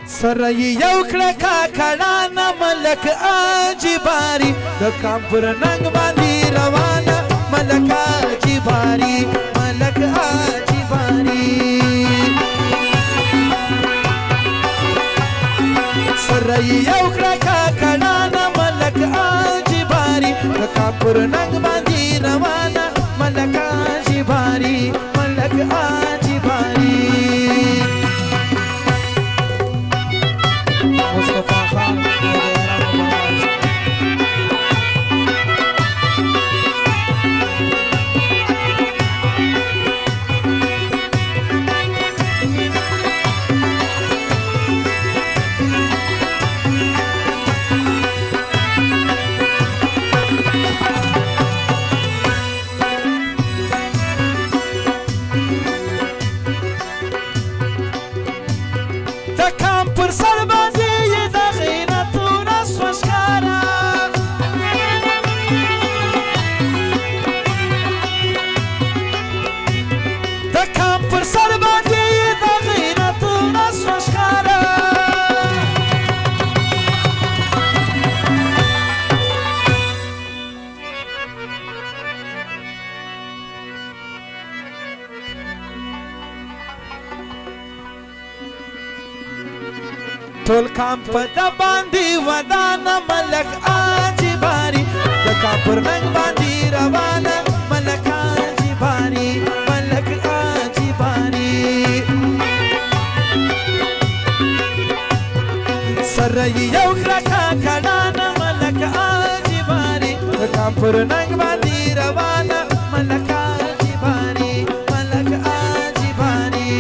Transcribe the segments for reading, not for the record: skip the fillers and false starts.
سره یو کړه کاکړانه ملک اجباري د کام پر ننګ باندې روانه ملک اجباري ملک اجباري سره یو کړه کاکړانه ملک اجباري د کام پر ننګ باندې روانه ملک اجباري ملک اجباري مصطفى خان ټول کام په د باندې ودانه ملک اجباري د کام پر ننګ باندې روانه ملک اجباري ملک اجباري سره یو کړه کاکړانه ملک اجباري د کام پر ننګ باندې روانه ملک اجباري ملک اجباري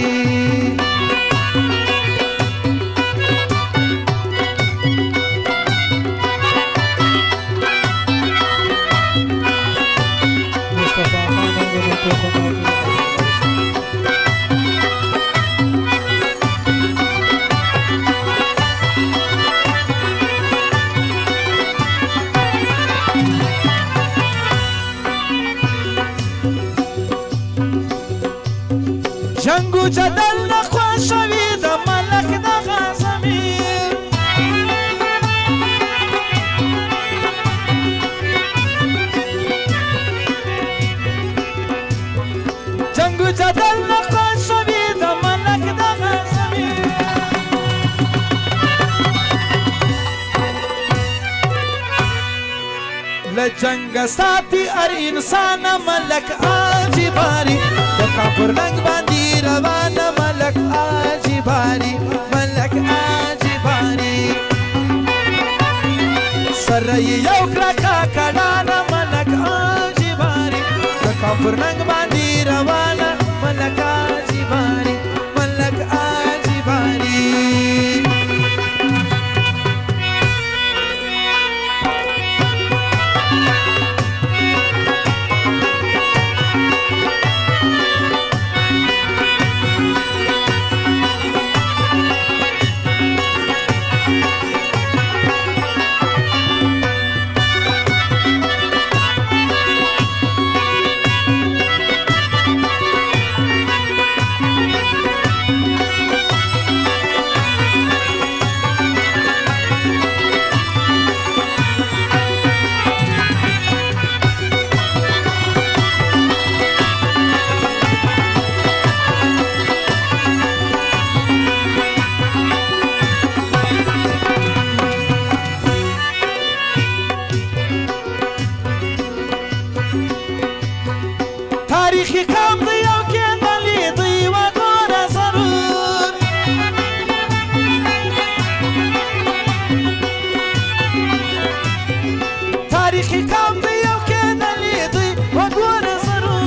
جنگو جدل نخوشوی د ملک د غازمی جنگو جدل نخوشوی د ملک د غازمی لجنگ ساتی ار انسان ملک اجباري د کام پر ننګ باندې روانه ملک اجباري ملک اجباري سره یو کړه کاکړانه ملک اجباري د کام پر ننګ باندې روانه ملک اجباري ملک اجباري تاریخي کام دی یو کېدلې دی وګوره ضرور تاریخي کام دی یو کېدلې دی وګوره ضرور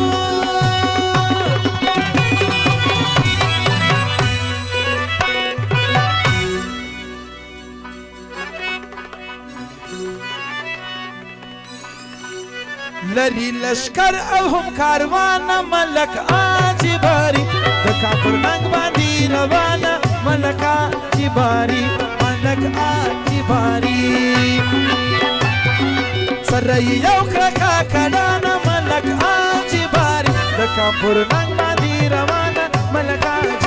لري لشکر او هم کاروانه ملک اجباري د کام پر ننګ باندې روانه ملک اجباري ملک اجباري سره یو کړه کاکړانه ملک اجباري د کام پر ننګ باندې روانه ملک اجباري